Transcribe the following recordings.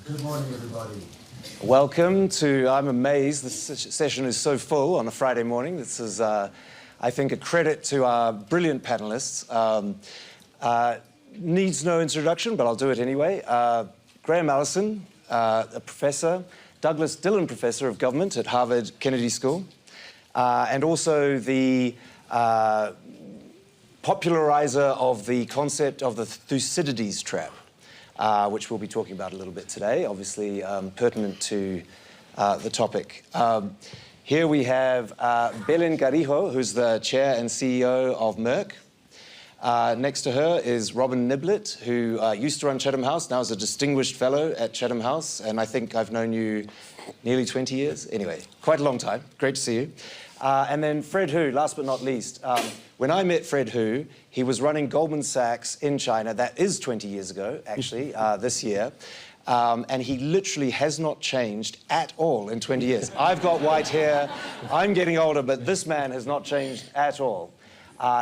Good morning, everybody. Welcome to, I'm amazed, this session is so full on a Friday morning. This is, I think, a credit to our brilliant panelists. Needs no introduction, but I'll do it anyway. Graham Allison, a professor, Douglas Dillon Professor of Government at Harvard Kennedy School, and also the popularizer of the concept of the Thucydides Trap, which we'll be talking about a little bit today, obviously pertinent to the topic. Here we have Belen Garijo, who's the chair and CEO of Merck. Next to her is Robin Niblett, who used to run Chatham House, now is a distinguished fellow at Chatham House, and I think I've known you nearly 20 years. Anyway, quite a long time. Great to see you. And then Fred Hu, last but not least. When I met Fred Hu, he was running Goldman Sachs in China. That is 20 years ago, actually, this year. And he literally has not changed at all in 20 years. I've got white hair, I'm getting older, but this man has not changed at all.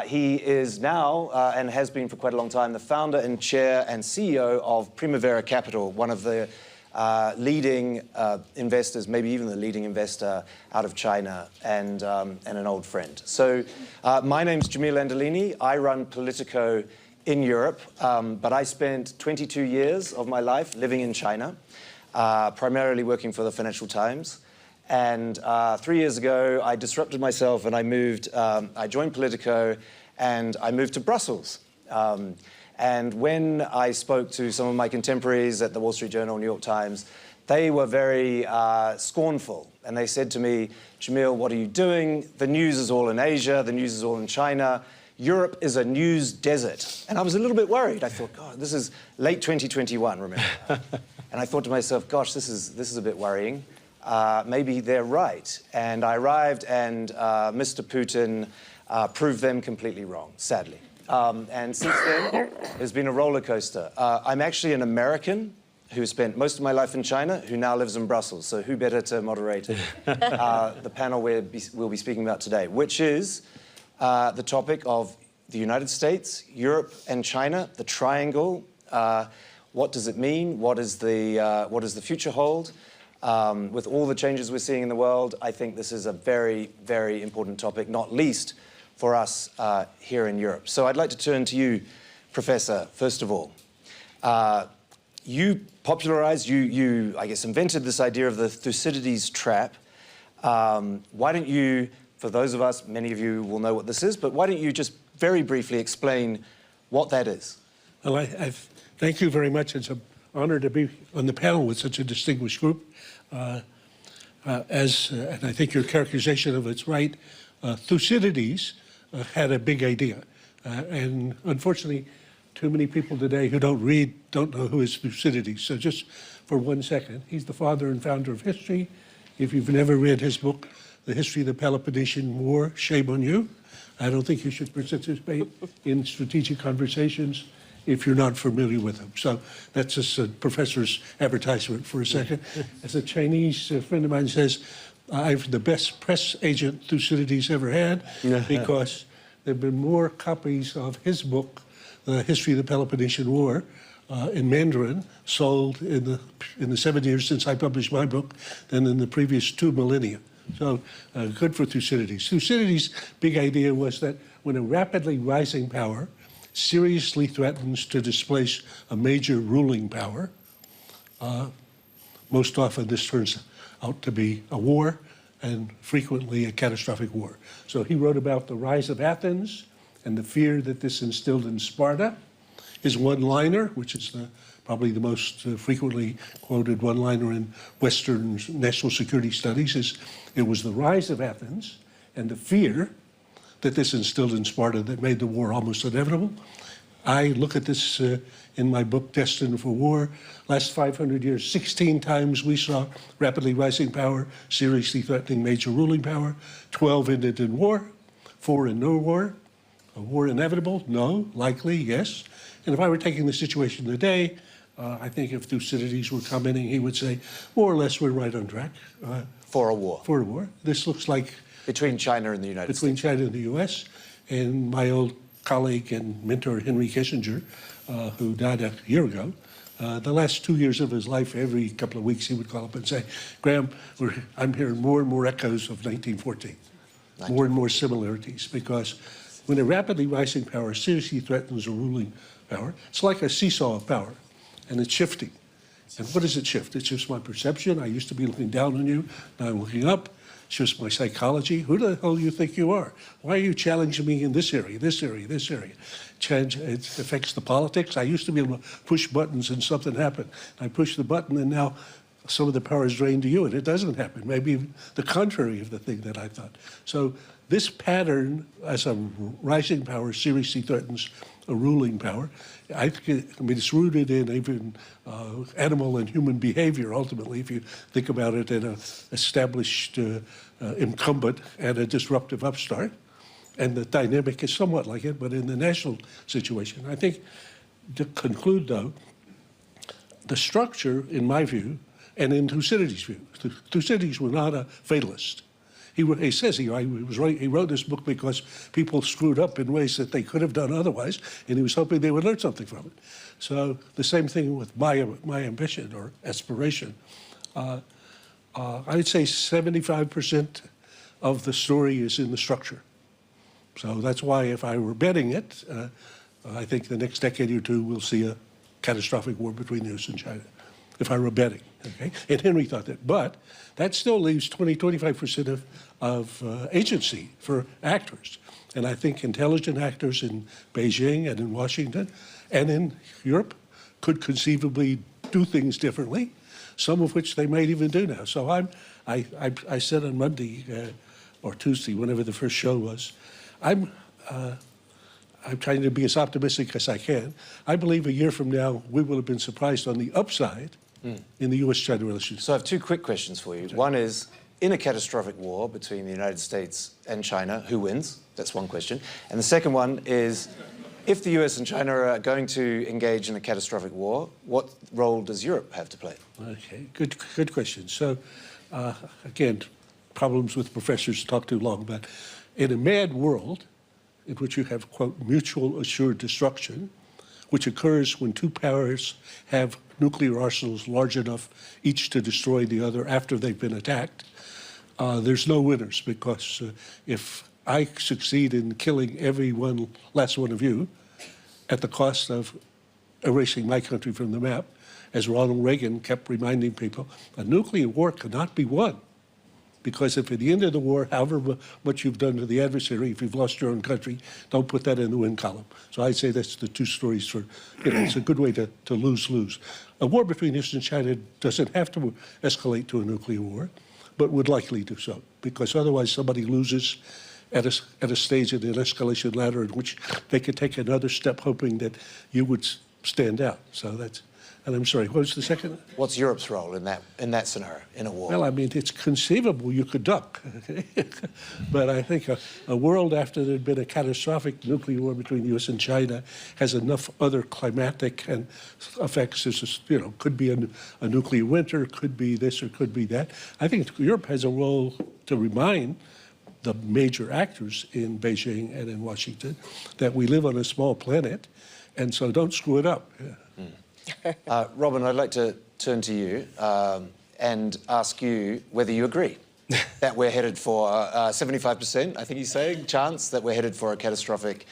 He is now, and has been for quite a long time, the founder and chair and CEO of Primavera Capital, one of the leading investors, maybe even the leading investor out of China, and an old friend. So my name's Jamil Anderlini. I run Politico in Europe, but I spent 22 years of my life living in China, primarily working for the Financial Times. And 3 years ago, I disrupted myself and I moved, I joined Politico and I moved to Brussels. And when I spoke to some of my contemporaries at the Wall Street Journal, New York Times, they were very scornful. And they said to me, Jamil, what are you doing? The news is all in Asia, the news is all in China. Europe is a news desert. And I was a little bit worried. I thought, God, this is late 2021, remember? And I thought to myself, gosh, this is a bit worrying. Maybe they're right. And I arrived and Mr. Putin proved them completely wrong, sadly. And since then, it's been a roller coaster. I'm actually an American who spent most of my life in China, who now lives in Brussels. So who better to moderate the panel we'll be speaking about today, which is the topic of the United States, Europe, and China, the triangle. What does it mean? What does the future hold? With all the changes we're seeing in the world, I think this is a very, very important topic, not least for us here in Europe. So I'd like to turn to you, Professor, first of all. You popularized, you, I guess, invented this idea of the Thucydides Trap. Why don't you, for those of us, many of you will know what this is, but why don't you just very briefly explain what that is? Well, I thank you very much. It's an honor to be on the panel with such a distinguished group. And I think your characterization of it's right, Thucydides had a big idea. And unfortunately, too many people today who don't read don't know who is Thucydides. So just for 1 second, he's the father and founder of history. If you've never read his book, The History of the Peloponnesian War, shame on you. I don't think you should participate in strategic conversations if you're not familiar with him. So that's just a professor's advertisement for a second. As a Chinese friend of mine says, I've the best press agent Thucydides ever had, because there have been more copies of his book, The History of the Peloponnesian War, in Mandarin, sold in the 7 years since I published my book than in the previous 2 millennia. So good for Thucydides. Thucydides' big idea was that when a rapidly rising power seriously threatens to displace a major ruling power, most often this turns out to be a war, and frequently a catastrophic war. So he wrote about the rise of Athens and the fear that this instilled in Sparta. His one-liner, which is probably the most frequently quoted one-liner in Western national security studies, is it was the rise of Athens and the fear that this instilled in Sparta that made the war almost inevitable. I look at this in my book, Destined for War. Last 500 years, 16 times we saw rapidly rising power, seriously threatening major ruling power. 12 ended in war, 4 in no war. A war inevitable? No. Likely? Yes. And if I were taking the situation today, I think if Thucydides were commenting, he would say, more or less, we're right on track. For a war. For a war. This looks like... Between China and the United States. Between China and the U.S. And my old colleague and mentor, Henry Kissinger, who died a year ago, The last 2 years of his life, every couple of weeks, he would call up and say, Graham, I'm hearing more and more echoes of 1914, more and more similarities, because when a rapidly rising power seriously threatens a ruling power, it's like a seesaw of power, and it's shifting. And what does it shift? It shifts my perception. I used to be looking down on you, now I'm looking up. It shifts my psychology. Who the hell do you think you are? Why are you challenging me in this area, this area, this area? It affects the politics. I used to be able to push buttons and something happened. I push the button and now some of the power is drained to you and it doesn't happen. Maybe the contrary of the thing that I thought. So this pattern, as a rising power seriously threatens a ruling power, I mean, it's rooted in even animal and human behavior, ultimately, if you think about it in an established incumbent and a disruptive upstart. And the dynamic is somewhat like it, but in the national situation. I think, to conclude, though, the structure, in my view, and in Thucydides' view, Thucydides was not a fatalist. He says he was right. He wrote this book because people screwed up in ways that they could have done otherwise, and he was hoping they would learn something from it. So the same thing with my ambition or aspiration. I'd say 75% of the story is in the structure. So that's why, if I were betting it, I think the next decade or two we'll see a catastrophic war between the US and China, if I were betting. Okay? And Henry thought that. But that still leaves 25% of agency for actors. And I think intelligent actors in Beijing and in Washington and in Europe could conceivably do things differently, some of which they might even do now. So I said on Monday or Tuesday, whenever the first show was, I'm trying to be as optimistic as I can. I believe a year from now, we will have been surprised on the upside in the US-China relationship. So I have two quick questions for you. One is, in a catastrophic war between the United States and China, who wins? That's one question. And the second one is, if the US and China are going to engage in a catastrophic war, what role does Europe have to play? Okay, good question. So, again, problems with professors talk too long, but in a mad world in which you have, quote, mutual assured destruction, which occurs when two powers have nuclear arsenals large enough each to destroy the other after they've been attacked, there's no winners, because if I succeed in killing every last one of you at the cost of erasing my country from the map, as Ronald Reagan kept reminding people, a nuclear war cannot be won. Because if at the end of the war, however much you've done to the adversary, if you've lost your own country, don't put that in the win column. So I'd say that's the two stories for, it's a good way to lose-lose. A war between US and China doesn't have to escalate to a nuclear war, but would likely do so, because otherwise somebody loses at a stage in an escalation ladder in which they could take another step hoping that you would stand out. So that's, and I'm sorry, what was the second? What's Europe's role in that scenario, in a war? Well, I mean, it's conceivable you could duck. But I think a world after there'd been a catastrophic nuclear war between the US and China has enough other climatic and effects, could be a nuclear winter, could be this or could be that. I think Europe has a role to remind the major actors in Beijing and in Washington that we live on a small planet, and so don't screw it up. Yeah. Robin, I'd like to turn to you and ask you whether you agree that we're headed for 75%, I think he's saying, chance that we're headed for a catastrophic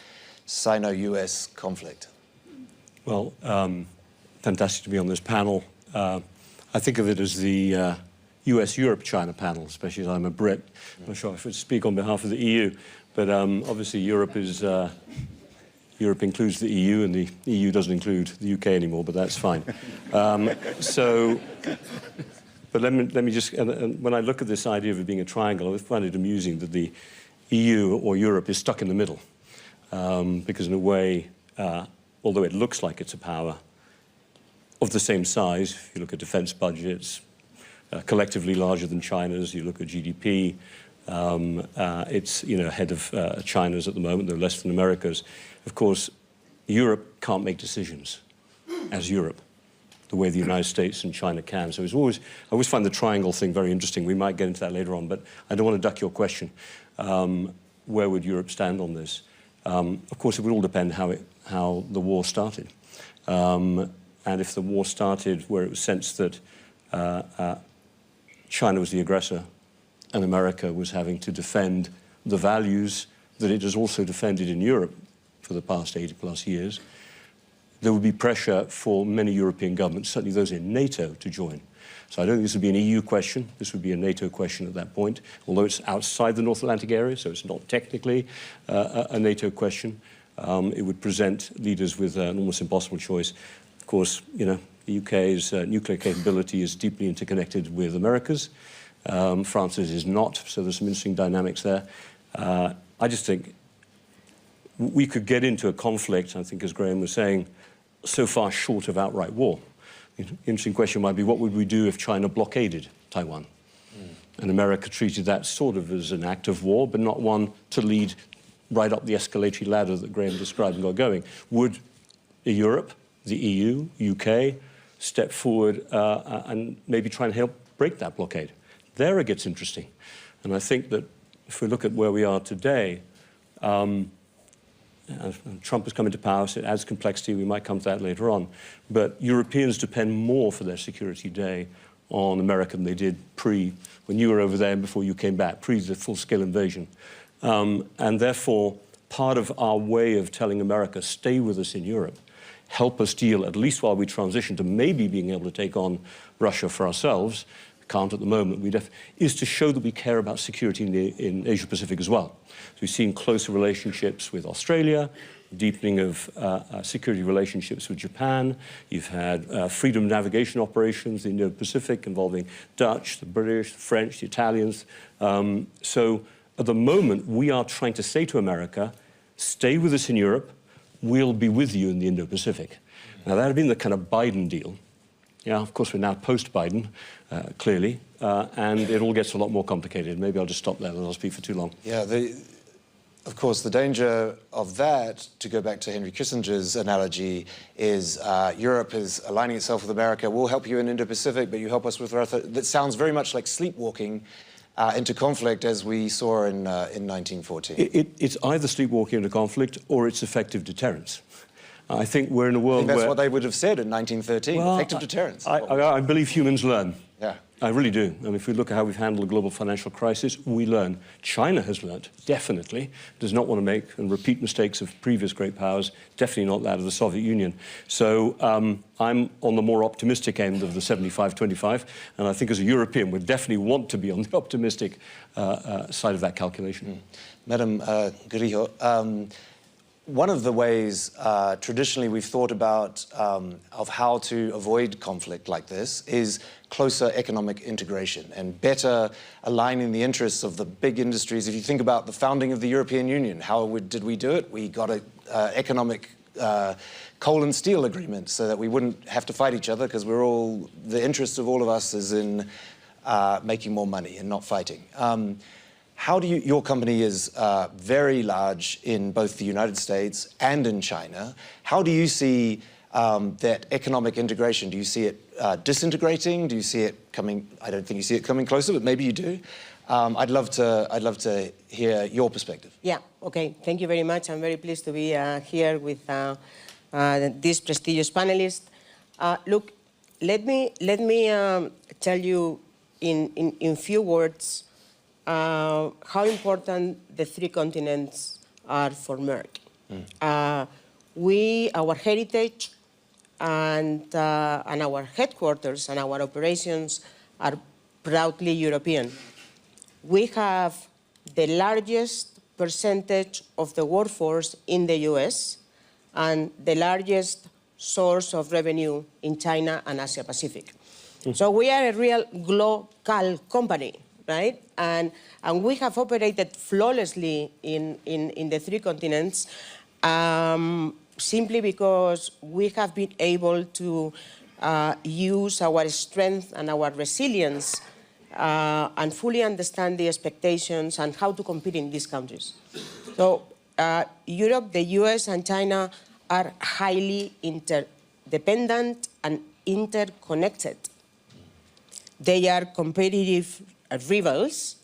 Sino-US conflict. Well, fantastic to be on this panel. I think of it as the US-Europe-China panel, especially as I'm a Brit. I'm not sure if I should speak on behalf of the EU, but obviously Europe includes the EU, and the EU doesn't include the UK anymore, but that's fine. But let me just, and when I look at this idea of it being a triangle, I find it amusing that the EU or Europe is stuck in the middle, because in a way, although it looks like it's a power of the same size, if you look at defense budgets, collectively larger than China's, you look at GDP, it's ahead of China's at the moment, though less than America's. Of course, Europe can't make decisions as Europe the way the United States and China can. So I always find the triangle thing very interesting. We might get into that later on, but I don't want to duck your question. Where would Europe stand on this? Of course, it would all depend how the war started. and if the war started where it was sensed that China was the aggressor and America was having to defend the values that it has also defended in Europe for the past 80-plus years, there would be pressure for many European governments, certainly those in NATO, to join. So I don't think this would be an EU question. This would be a NATO question at that point, although it's outside the North Atlantic area, so it's not technically a NATO question. It would present leaders with an almost impossible choice. Of course, you know, the UK's nuclear capability is deeply interconnected with America's. France's is not, so there's some interesting dynamics there. I just think we could get into a conflict, I think, as Graham was saying, so far short of outright war. The interesting question might be, what would we do if China blockaded Taiwan? And America treated that sort of as an act of war, but not one to lead right up the escalatory ladder that Graham described and got going. Would Europe, the EU, UK, step forward and maybe try and help break that blockade? There it gets interesting. And I think that if we look at where we are today, Trump has come into power, so it adds complexity. We might come to that later on. But Europeans depend more for their security today on America than they did when you were over there and before you came back, pre the full-scale invasion. And therefore, part of our way of telling America, stay with us in Europe, help us deal, at least while we transition to maybe being able to take on Russia for ourselves, can't at the moment, is to show that we care about security in Asia-Pacific as well. So we've seen closer relationships with Australia, deepening of security relationships with Japan. You've had freedom of navigation operations in the Indo-Pacific involving Dutch, the British, the French, the Italians. So at the moment, we are trying to say to America, stay with us in Europe, we'll be with you in the Indo-Pacific. Now, that had been the kind of Biden deal. Yeah, of course, we're now post-Biden, clearly, and it all gets a lot more complicated. Maybe I'll just stop there, and I'll speak for too long. Yeah, of course, the danger of that, to go back to Henry Kissinger's analogy, is Europe is aligning itself with America. We'll help you in Indo-Pacific, but you help us with Russia. That sounds very much like sleepwalking into conflict, as we saw in 1914. It's either sleepwalking into conflict or it's effective deterrence. I think we're in a world where... that's what they would have said in 1913, well, effective deterrence. I believe humans learn. Yeah. I really do. I mean, if we look at how we've handled the global financial crisis, we learn. China has learned, definitely. Does not want to make and repeat mistakes of previous great powers, definitely not that of the Soviet Union. So I'm on the more optimistic end of the 75-25, and I think as a European, we definitely want to be on the optimistic side of that calculation. Madam Garijo, one of the ways traditionally we've thought about of how to avoid conflict like this is closer economic integration and better aligning the interests of the big industries. If you think about the founding of the European Union, how did we do it? We got an economic coal and steel agreement so that we wouldn't have to fight each other, because the interest of all of us is in making more money and not fighting. How do your company is very large in both the United States and in China. How do you see that economic integration? Do you see it disintegrating? Do you see it coming? I don't think you see it coming closer, but maybe you do. I'd love to hear your perspective. Yeah. Okay. Thank you very much. I'm very pleased to be here with this prestigious panelist. Look, let me tell you in few words how important the three continents are for Merck. Our heritage and our headquarters and our operations are proudly European. We have the largest percentage of the workforce in the US and the largest source of revenue in China and Asia Pacific. So we are a real global company, right? And we have operated flawlessly in the three continents simply because we have been able to use our strength and our resilience and fully understand the expectations and how to compete in these countries. So Europe, the US, and China are highly interdependent and interconnected. They are competitive rivals,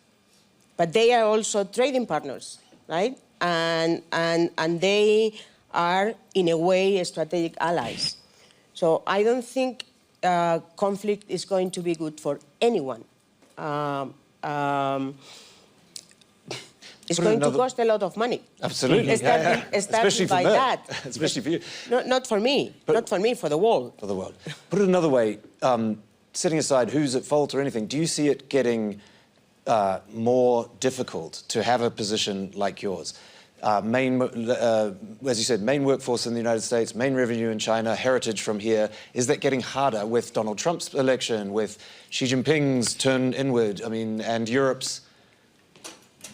but they are also trading partners, right? And they are, in a way, strategic allies. So I don't think conflict is going to be good for anyone. It's going to cost a lot of money. Absolutely. Starting Especially by for that. Especially for you. No, not for me. Not for me, for the world. For the world. Put it another way, setting aside who's at fault or anything, do you see it getting more difficult to have a position like yours? As you said, main workforce in the United States, main revenue in China, heritage from here. Is that getting harder with Donald Trump's election, with Xi Jinping's turn inward, I mean, and Europe's?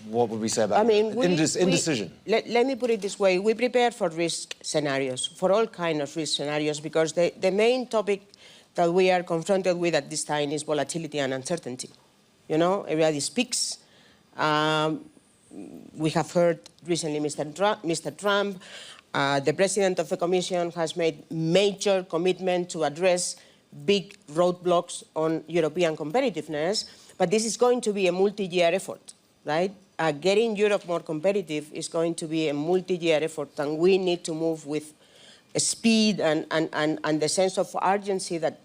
What would we say about indecision? Let me put it this way. We prepare for risk scenarios, for all kinds of risk scenarios, because the main topic that we are confronted with at this time is volatility and uncertainty. You know, everybody speaks. We have heard recently Mr. Trump, the president of the Commission, has made major commitment to address big roadblocks on European competitiveness, but this is going to be a multi-year effort, right? Getting Europe more competitive is going to be a multi-year effort, and we need to move with speed and the sense of urgency that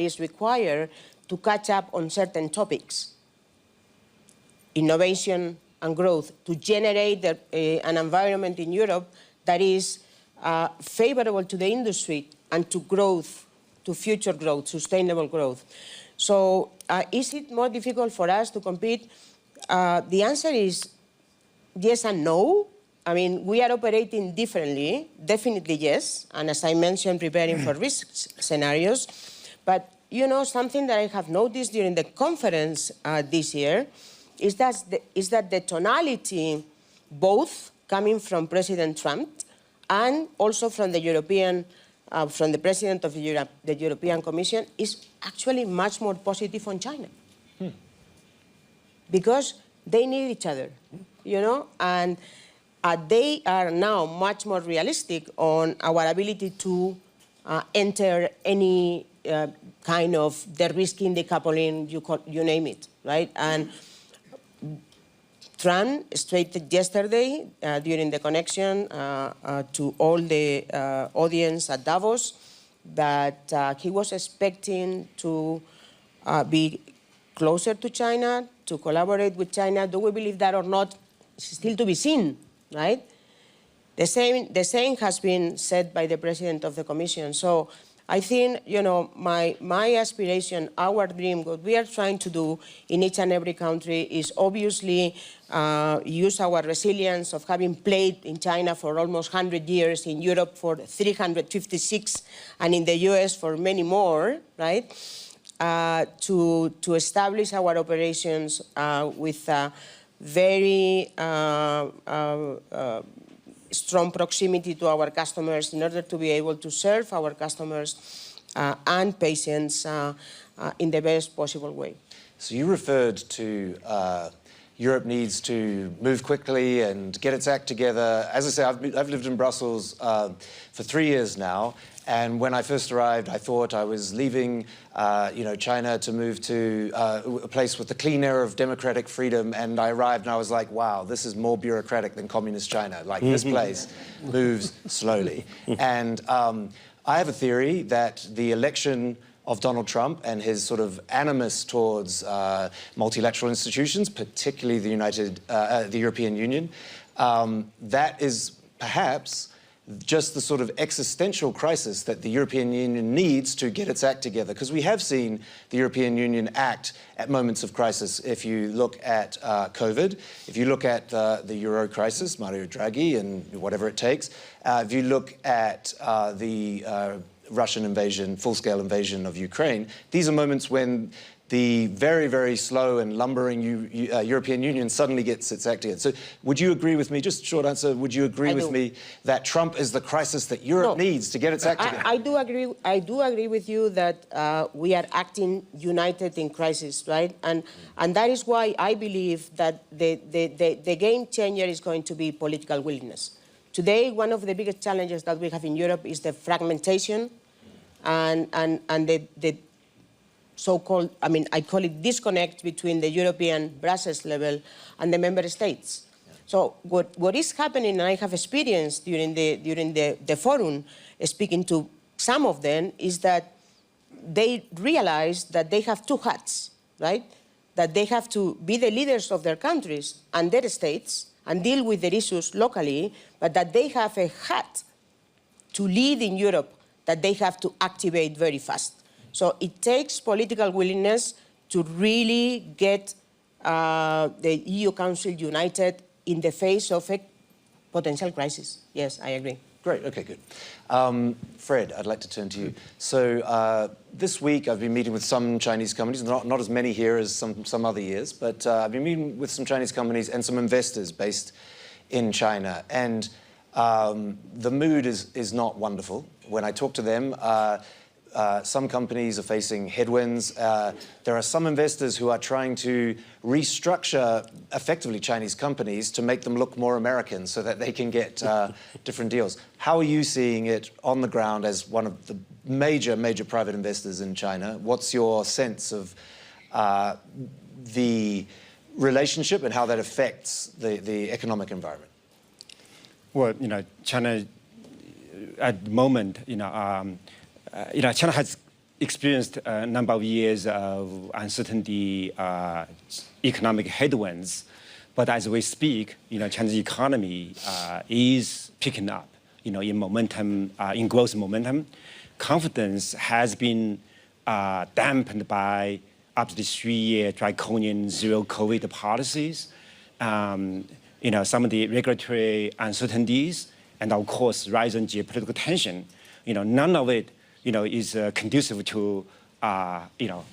is required to catch up on certain topics. Innovation and growth, to generate an environment in Europe that is favorable to the industry and to growth, to future growth, sustainable growth. So is it more difficult for us to compete? The answer is yes and no. I mean, we are operating differently, definitely yes, and as I mentioned, preparing for risk scenarios. But, you know, something that I have noticed during the conference this year is that the tonality, both coming from President Trump and also from the from the President of the European Commission, is actually much more positive on China. Because they need each other, you know, and they are now much more realistic on our ability to enter any kind of de-risking, decoupling, you name it, right? And Trump stated yesterday during the connection to all the audience at Davos that he was expecting to be closer to China, to collaborate with China. Do we believe that or not? It's still to be seen, right? The same has been said by the President of the Commission. So I think, you know, my aspiration, our dream, what we are trying to do in each and every country is obviously use our resilience of having played in China for almost 100 years, in Europe for 356, and in the US for many more, right? To establish our operations with very strong proximity to our customers in order to be able to serve our customers and patients in the best possible way. So you referred to Europe needs to move quickly and get its act together. As I say, I've lived in Brussels for 3 years now. And when I first arrived, I thought I was leaving, China to move to a place with the clean air of democratic freedom. And I arrived and I was like, wow, this is more bureaucratic than communist China. Like, this place moves slowly. And I have a theory that the election of Donald Trump and his sort of animus towards multilateral institutions, particularly the European Union, that is perhaps just the sort of existential crisis that the European Union needs to get its act together. Because we have seen the European Union act at moments of crisis. If you look at COVID, if you look at the Euro crisis, Mario Draghi and whatever it takes, if you look at the Russian invasion, full-scale invasion of Ukraine, these are moments when the very, very slow and lumbering European Union suddenly gets its act together. So would you agree with me, just short answer, would you agree with me that Trump is the crisis that Europe needs to get its act together? I do agree with you that we are acting united in crisis, right? And that is why I believe that the game changer is going to be political willingness. Today, one of the biggest challenges that we have in Europe is the fragmentation and the so-called, I mean, I call it disconnect between the European Brussels level and the member states. Yeah. So what is happening, and I have experienced during the forum, speaking to some of them, is that they realize that they have two hats, right? That they have to be the leaders of their countries and their states and deal with their issues locally, but that they have a hat to lead in Europe that they have to activate very fast. So it takes political willingness to really get the EU Council united in the face of a potential crisis. Yes, I agree. Great, okay, good. Fred, I'd like to turn to you. So this week I've been meeting with some Chinese companies, not as many here as some other years, but I've been meeting with some Chinese companies and some investors based in China. And the mood is not wonderful. When I talk to them, some companies are facing headwinds. There are some investors who are trying to restructure effectively Chinese companies to make them look more American so that they can get different deals. How are you seeing it on the ground as one of the major private investors in China? What's your sense of the relationship and how that affects the economic environment? Well, China at the moment, China has experienced a number of years of uncertainty, economic headwinds. But as we speak, China's economy is picking up, in momentum, in growth momentum. Confidence has been dampened by up to the 3-year draconian zero COVID policies. Some of the regulatory uncertainties, and of course, rising geopolitical tension. None of it is conducive to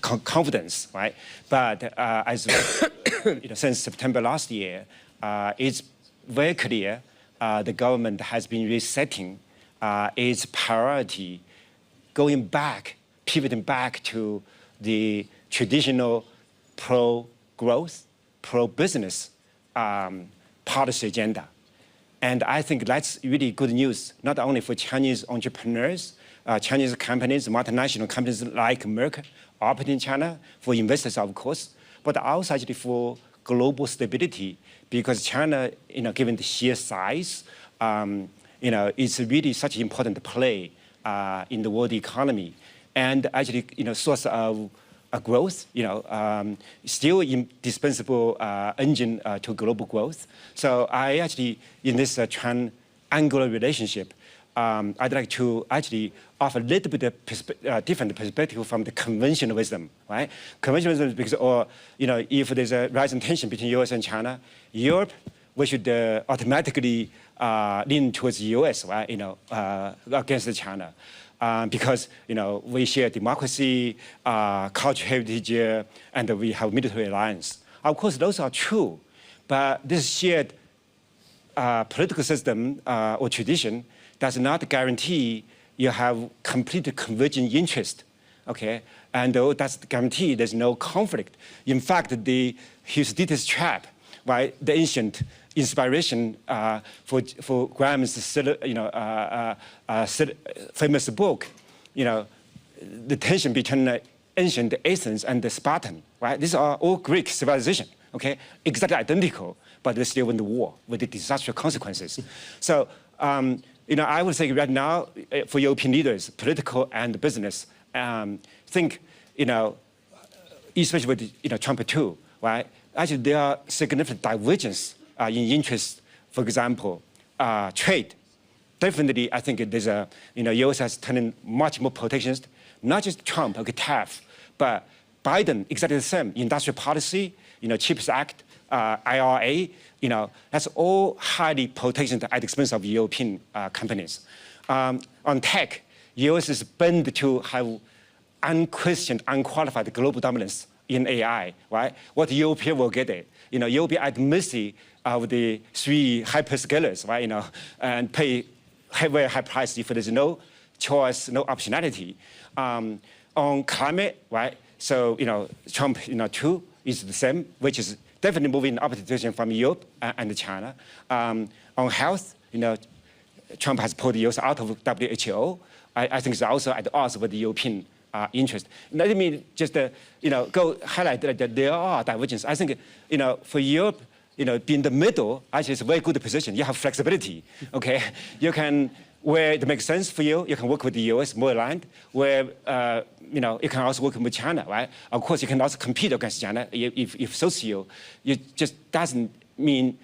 confidence, right? But as since September last year, it's very clear the government has been resetting its priority, pivoting back to the traditional pro-growth, pro-business policy agenda. And I think that's really good news, not only for Chinese entrepreneurs, Chinese companies, multinational companies like Merck operating in China, for investors, of course, but also actually for global stability, because China, given the sheer size, it's really such an important play in the world economy, and actually, source of growth, still indispensable engine to global growth. So I actually, in this triangular relationship, I'd like to actually offer a little bit of different perspective from the conventional wisdom, right? Conventional wisdom is because, if there's a rising tension between US and China, Europe, we should automatically lean towards the US, right? Against China. Because we share democracy, cultural heritage, and we have military alliance. Of course, those are true, but this shared political system or tradition does not guarantee you have complete convergent interest, okay? And does guarantee there's no conflict. In fact, the Thucydides Trap, right? The ancient inspiration for Graham's famous book, the tension between ancient Athens and the Spartan, right? These are all Greek civilization, okay? Exactly identical, but they still win the war with the disastrous consequences. So, I would say right now, for European leaders, political and business, think, especially with Trump too, right? Actually, there are significant divergence in interest. For example, trade. Definitely, I think there's U.S. has turned much more protectionist. Not just Trump, okay, tariff, but Biden, exactly the same. Industrial policy, CHIPS Act, IRA, that's all highly protectionist at the expense of European companies. On tech, U.S. is bent to have unquestioned, unqualified global dominance in AI, right? What European will get it. You'll be at mercy of the 3 hyperscalers, right? And pay very high price if there's no choice, no optionality. On climate, right? So, Trump, too, is the same, which is definitely moving in opposite direction from Europe and China. On health, Trump has pulled the US out of WHO. I think it's also at odds with the European interest. Let me just, go highlight that there are divergences. I think, for Europe, being the middle, actually is a very good position. You have flexibility, okay? You can Where it makes sense for you, you can work with the US more aligned. Where you can also work with China, right? Of course, you can also compete against China if socio. It just doesn't mean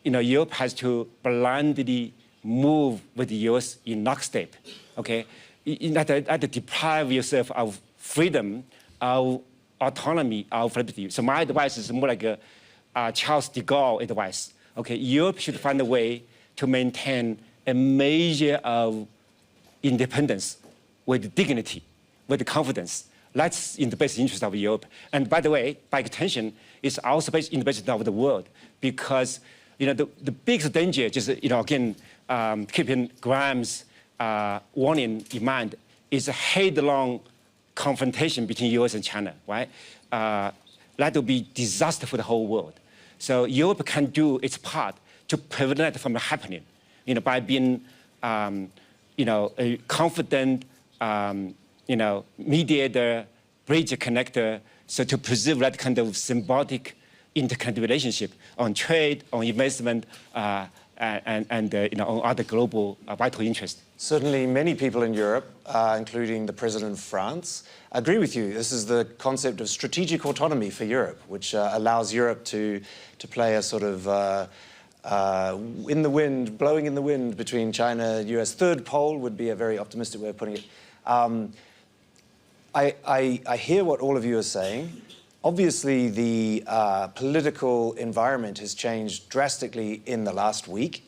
Europe has to blindly move with the US in lockstep. Okay, you not to deprive yourself of freedom, of autonomy, of liberty. So my advice is more like a Charles de Gaulle advice. Okay, Europe should find a way to maintain a measure of independence with dignity, with confidence. That's in the best interest of Europe. And by the way, by extension, it's also in the best interest of the world, because the biggest danger, just again, keeping Graham's warning in mind, is a headlong confrontation between US and China, right? That will be disaster for the whole world. So Europe can do its part to prevent that from happening, by being, a confident, mediator, bridge connector, so to preserve that kind of symbiotic interconnected relationship on trade, on investment, and on other global vital interests. Certainly many people in Europe, including the President of France, agree with you. This is the concept of strategic autonomy for Europe, which allows Europe to play a sort of in the wind, blowing in the wind between China and US. Third pole would be a very optimistic way of putting it. I hear what all of you are saying. Obviously, the political environment has changed drastically in the last week.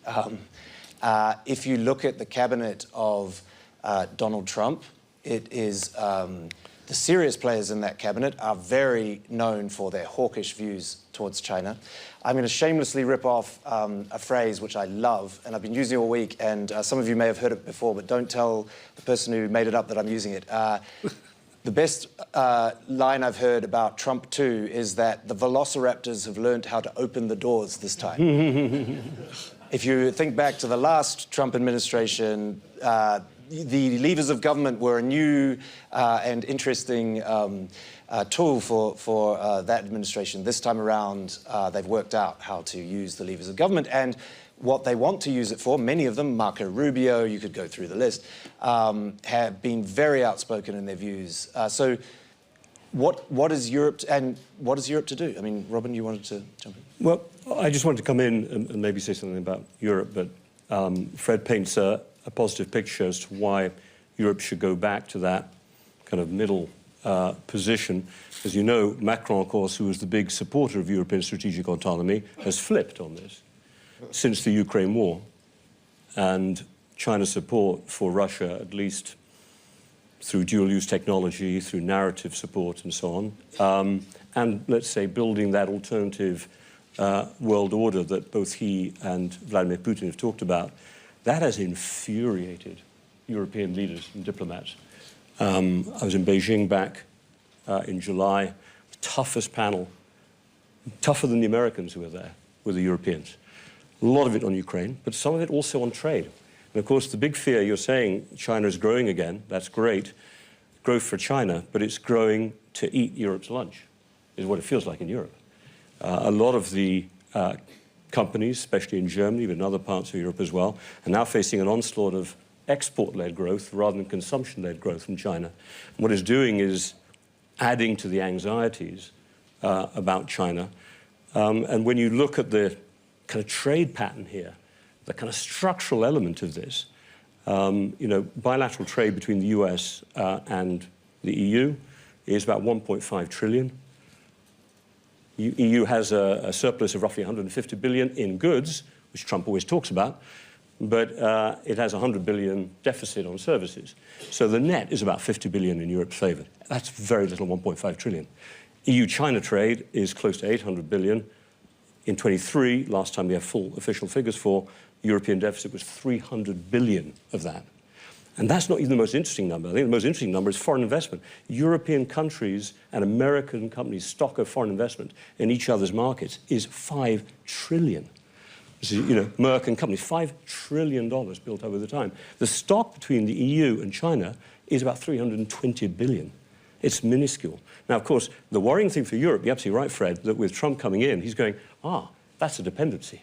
If you look at the cabinet of Donald Trump, it is the serious players in that cabinet are very known for their hawkish views towards China. I'm going to shamelessly rip off a phrase which I love, and I've been using it all week, and some of you may have heard it before, but don't tell the person who made it up that I'm using it. The best line I've heard about Trump too is that the velociraptors have learned how to open the doors this time. If you think back to the last Trump administration, the levers of government were a new and interesting tool for that administration. This time around, they've worked out how to use the levers of government, and what they want to use it for, many of them, Marco Rubio, you could go through the list, have been very outspoken in their views. So what is Europe to do? I mean, Robin, you wanted to jump in? Well, I just wanted to come in and maybe say something about Europe, but Fred paints a positive picture as to why Europe should go back to that kind of middle position. As you know, Macron, of course, who was the big supporter of European strategic autonomy, has flipped on this since the Ukraine war, and China's support for Russia, at least through dual-use technology, through narrative support and so on, and let's say building that alternative world order that both he and Vladimir Putin have talked about, that has infuriated European leaders and diplomats. I was in Beijing back in July. The toughest panel, tougher than the Americans who were there, were the Europeans. A lot of it on Ukraine, but some of it also on trade. And of course, the big fear, you're saying China is growing again. That's great, growth for China, but it's growing to eat Europe's lunch, is what it feels like in Europe. A lot of the companies, especially in Germany, but in other parts of Europe as well, are now facing an onslaught of export-led growth rather than consumption-led growth from China. And what it's doing is adding to the anxieties about China. And when you look at the kind of trade pattern here, the kind of structural element of this, bilateral trade between the US and the EU is about 1.5 trillion. EU has a surplus of roughly 150 billion in goods, which Trump always talks about, but it has 100 billion deficit on services. So the net is about 50 billion in Europe's favor. That's very little, 1.5 trillion. EU-China trade is close to 800 billion. In 23, last time we have full official figures for, European deficit was 300 billion of that. And that's not even the most interesting number. I think the most interesting number is foreign investment. European countries and American companies' stock of foreign investment in each other's markets is 5 trillion. So, Merck and companies, $5 trillion built over the time. The stock between the EU and China is about 320 billion. It's minuscule. Now, of course, the worrying thing for Europe, you're absolutely right, Fred, that with Trump coming in, he's going, that's a dependency.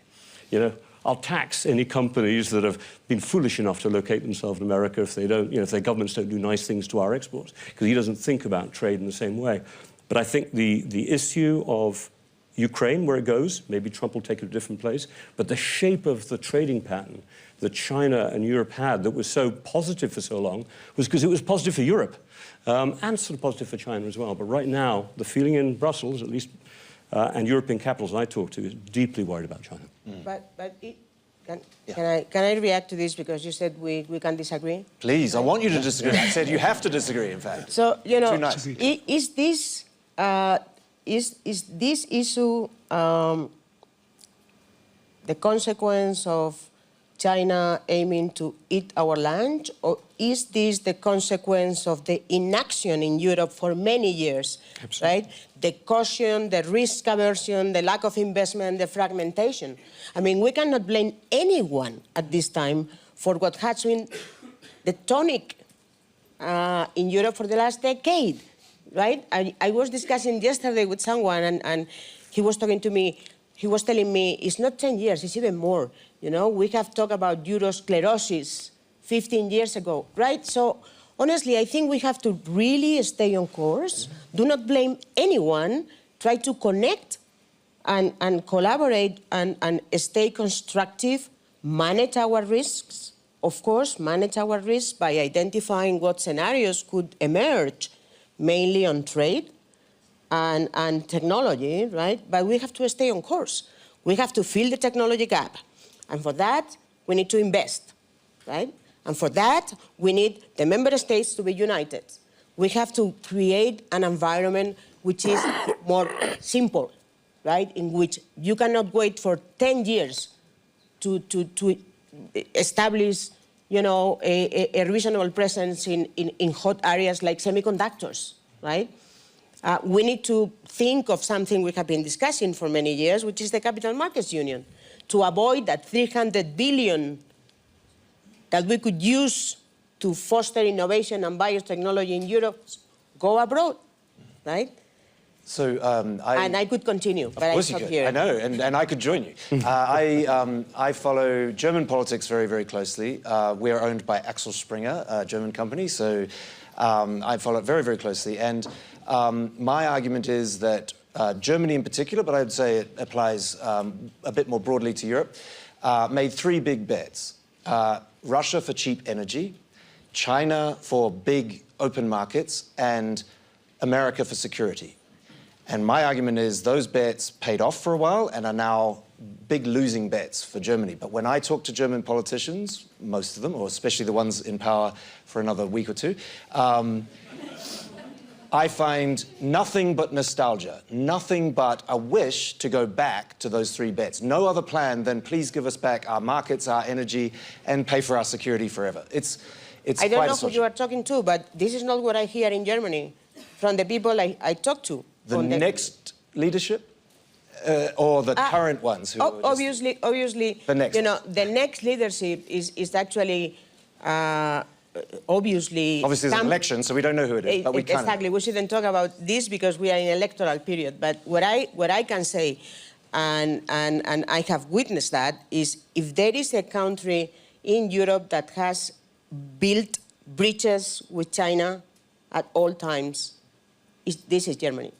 I'll tax any companies that have been foolish enough to locate themselves in America if they don't, if their governments don't do nice things to our exports, because he doesn't think about trade in the same way. But I think the issue of Ukraine, where it goes, maybe Trump will take it to a different place, but the shape of the trading pattern that China and Europe had that was so positive for so long was because it was positive for Europe and sort of positive for China as well. But right now, the feeling in Brussels, at least, and European capitals I talk to, is deeply worried about China. Can I react to this because you said we can disagree? Please, I want you to disagree. I said you have to disagree, in fact. So, Too nice. is this issue the consequence of China aiming to eat our lunch, or is this the consequence of the inaction in Europe for many years, right? The caution, the risk aversion, the lack of investment, the fragmentation. I mean, we cannot blame anyone at this time for what has been the tonic in Europe for the last decade, right? I was discussing yesterday with someone, and he was talking to me. He was telling me it's not 10 years, it's even more. We have talked about eurosclerosis 15 years ago, right? So honestly, I think we have to really stay on course. Do not blame anyone. Try to connect and collaborate and stay constructive. Manage our risks, of course, manage our risks by identifying what scenarios could emerge, mainly on trade and technology, right? But we have to stay on course. We have to fill the technology gap. And for that, we need to invest, right? And for that, we need the member states to be united. We have to create an environment which is more simple, right? In which you cannot wait for 10 years to establish, a reasonable presence in hot areas like semiconductors, right? We need to think of something we have been discussing for many years, which is the Capital Markets Union, to avoid that 300 billion that we could use to foster innovation and biotechnology in Europe go abroad, right? So and I could continue, but I stop here. I know, and I could join you. I follow German politics very, very closely. We are owned by Axel Springer, a German company, so I follow it very, very closely. And my argument is that Germany in particular, but I would say it applies a bit more broadly to Europe, made three big bets. Russia for cheap energy, China for big open markets, and America for security. And my argument is those bets paid off for a while and are now big losing bets for Germany. But when I talk to German politicians, most of them, or especially the ones in power for another week or two, I find nothing but nostalgia, nothing but a wish to go back to those three bets. No other plan than please give us back our markets, our energy, and pay for our security forever. It's I don't know who you are talking to, but this is not what I hear in Germany from the people I talk to. The next leadership? Or the current ones? Who obviously, the next. The next leadership is actually... Obviously, there's an election, so we don't know who it is, but we can. Exactly. We shouldn't talk about this because we are in an electoral period. But what I can say, and I have witnessed that, is if there is a country in Europe that has built bridges with China at all times, this is Germany.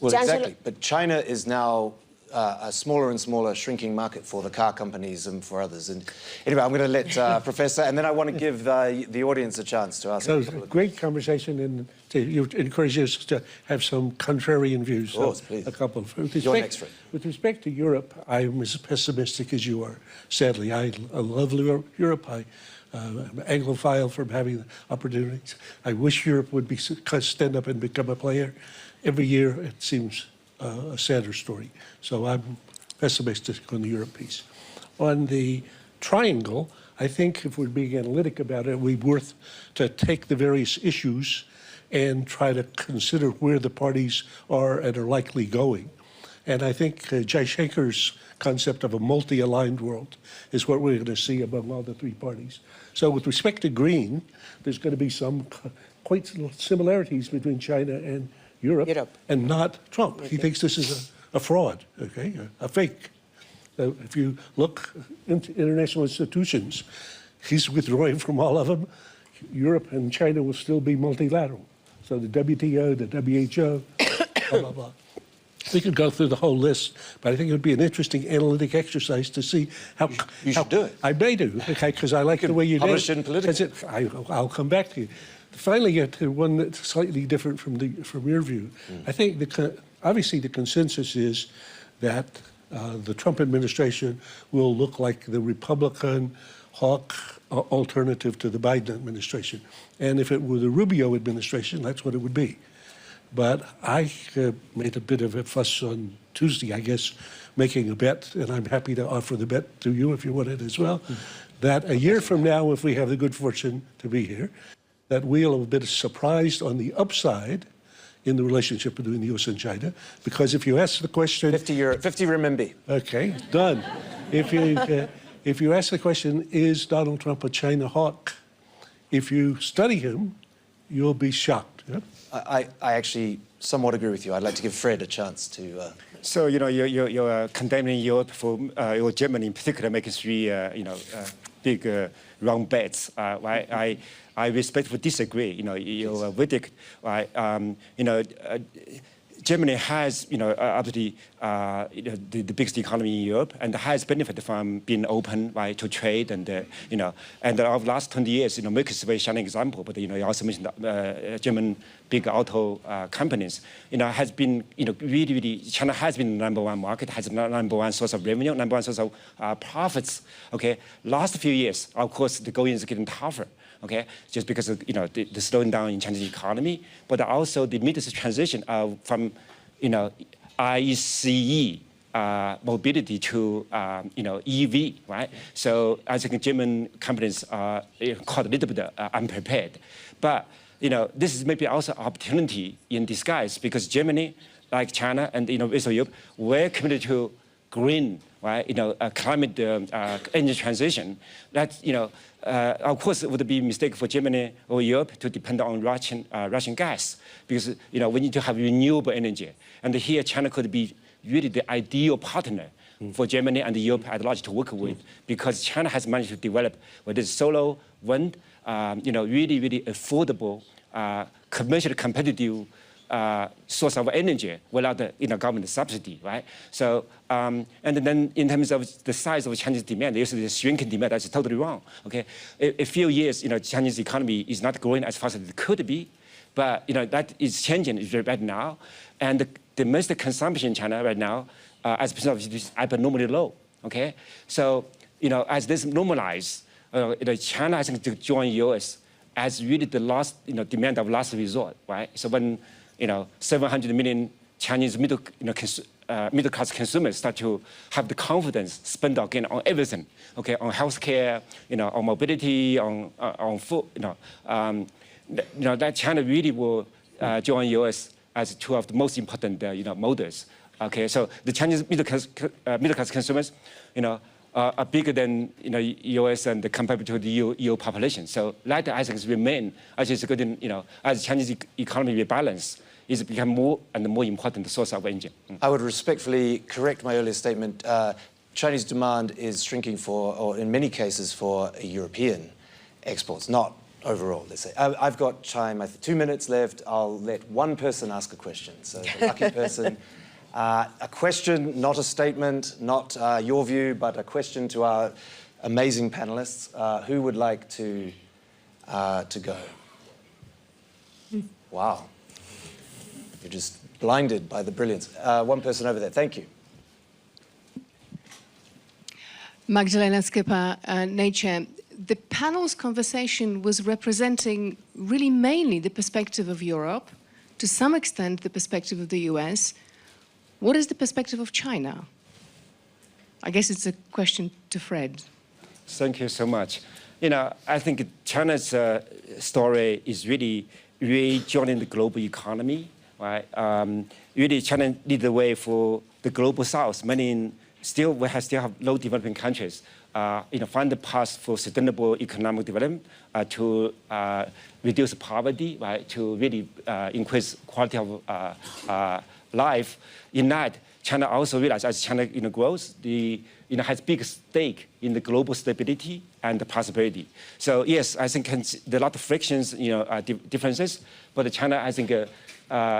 Well, exactly. But China is now a smaller and smaller shrinking market for the car companies and for others. And anyway, I'm going to let Professor, and then I want to give the audience a chance to ask. So it was a great conversation, and you encourage us to have some contrarian views. Of course, please. A couple. With respect to Europe, I'm as pessimistic as you are. Sadly, I love Europe. I'm Anglophile from having the opportunities. I wish Europe would stand up and become a player. Every year, it seems a sadder story. So I'm pessimistic on the Europe piece. On the triangle, I think if we're being analytic about it, we'd be worth to take the various issues and try to consider where the parties are and are likely going. And I think Jaishankar's concept of a multi-aligned world is what we're going to see among all the three parties. So with respect to green, there's going to be some quite similarities between China and Europe. And not Trump. He thinks this is a fraud, okay, a fake. If you look into international institutions, he's withdrawing from all of them. Europe and China will still be multilateral. So the WTO, the WHO, blah, blah, blah. We could go through the whole list, but I think it would be an interesting analytic exercise to see how... You should do it. I may do, okay, because I like the way you did it. Publish it in Politico. I'll come back to you. Finally, get to one that's slightly different from your view. I think obviously the consensus is that the Trump administration will look like the Republican hawk alternative to the Biden administration. And if it were the Rubio administration, that's what it would be. But I made a bit of a fuss on Tuesday, I guess, making a bet, and I'm happy to offer the bet to you if you want it as well, that a year from now, if we have the good fortune to be here, that we'll have been surprised on the upside in the relationship between the U.S. and China, because if you ask the question... 50 renminbi. Okay, done. If you ask the question, is Donald Trump a China hawk? If you study him, you'll be shocked. Yeah? I actually somewhat agree with you. I'd like to give Fred a chance to... So, you're condemning Europe for, or Germany in particular, making three, big wrong bets. I respectfully disagree. Your verdict, right? Germany has, obviously, the biggest economy in Europe and has benefited from being open, right, to trade and, and over the last 20 years, Merck is a very shining example, but, you also mentioned German big auto companies, has been, really, China has been the #1 market, has the #1 source of revenue, #1 source of profits, okay? Last few years, of course, the going is getting tougher. Okay, just because of the slowing down in Chinese economy, but also the midst transition from ICE mobility to EV, right? So I think German companies are caught a little bit unprepared, but this is maybe also an opportunity in disguise because Germany, like China and Western Europe, we're committed to green, right? Climate energy transition. That of course, it would be a mistake for Germany or Europe to depend on Russian gas because we need to have renewable energy. And here, China could be really the ideal partner for Germany and Europe at large to work with because China has managed to develop what is solar, wind, really, really affordable, commercially competitive source of energy without the government subsidy, right? So, and then in terms of the size of Chinese demand, usually the shrinking demand, that's totally wrong, okay? A few years, Chinese economy is not growing as fast as it could be, but, that is changing right now. And the domestic consumption in China right now, as a percent of GDP, is abnormally low, okay? So, as this normalizes, China, I think, to join US as really the last, demand of last resort, right? So when 700 million Chinese middle-class consumers start to have the confidence spend again on everything, okay, on healthcare, on mobility, on food, that China really will join US as two of the most important, models. Okay, so the Chinese middle-class consumers, are bigger than US and compared to the EU population. So that I think remain as is good in, as Chinese economy rebalance is become more and more important source of engine. I would respectfully correct my earlier statement. Chinese demand is shrinking for, or in many cases, for European exports, not overall, let's say. I've got time, 2 minutes left. I'll let one person ask a question. So the lucky person, a question, not a statement, not your view, but a question to our amazing panelists. Who would like to go? Wow. You're just blinded by the brilliance. One person over there. Thank you. Magdalena Skipper, Nature. The panel's conversation was representing really mainly the perspective of Europe, to some extent the perspective of the US. What is the perspective of China? I guess it's a question to Fred. Thank you so much. I think China's story is really rejoining the global economy. Right? Really, China lead the way for the global south. Many still have low developing countries, find the path for sustainable economic development to reduce poverty, right? To really increase quality of life. In that, China also realized as China grows, has big stake in the global stability and the prosperity. So yes, I think there are a lot of frictions, differences, but China, I think,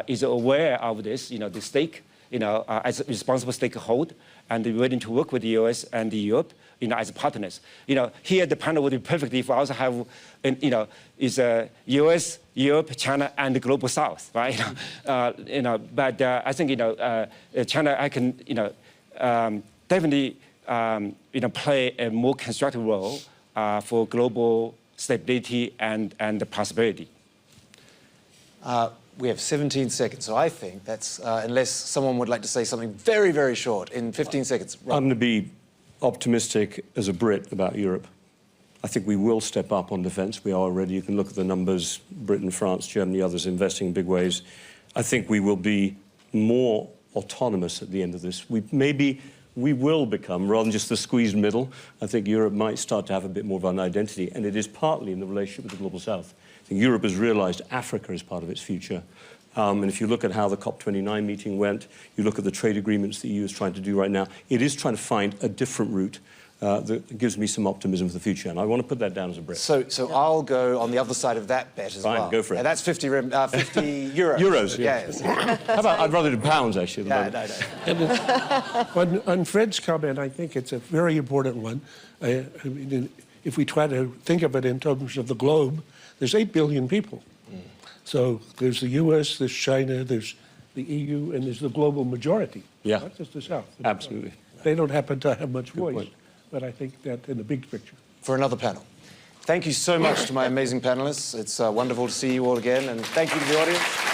is aware of this, the stake, as a responsible stakeholder, and willing to work with the US and Europe, as partners. Here the panel would be perfect if we also have, is US, Europe, China, and the global South, right? But I think, China, I can, definitely, play a more constructive role for global stability and prosperity. We have 17 seconds, so I think that's, unless someone would like to say something very, very short in 15 seconds. Rob. I'm going to be optimistic as a Brit about Europe. I think we will step up on defence. We are already. You can look at the numbers, Britain, France, Germany, others investing in big ways. I think we will be more autonomous at the end of this. We will become, rather than just the squeezed middle, I think Europe might start to have a bit more of an identity, and it is partly in the relationship with the global South. I think Europe has realised Africa is part of its future. And if you look at how the COP29 meeting went, you look at the trade agreements the EU is trying to do right now, it is trying to find a different route that gives me some optimism for the future. And I want to put that down as a Brit. So I'll go on the other side of that bet as well. Fine, go for it. And that's 50 euros. Euros, yeah. Yes. How about, I'd rather do pounds, actually. No. On Fred's comment, I think it's a very important one. I mean, if we try to think of it in terms of the globe, there's 8 billion people. So there's the US, there's China, there's the EU, and there's the global majority. Yeah. Not just the South. Absolutely. They don't happen to have much voice, point. but I think that in the big picture. For another panel. Thank you so much to my amazing panelists. It's wonderful to see you all again, and thank you to the audience.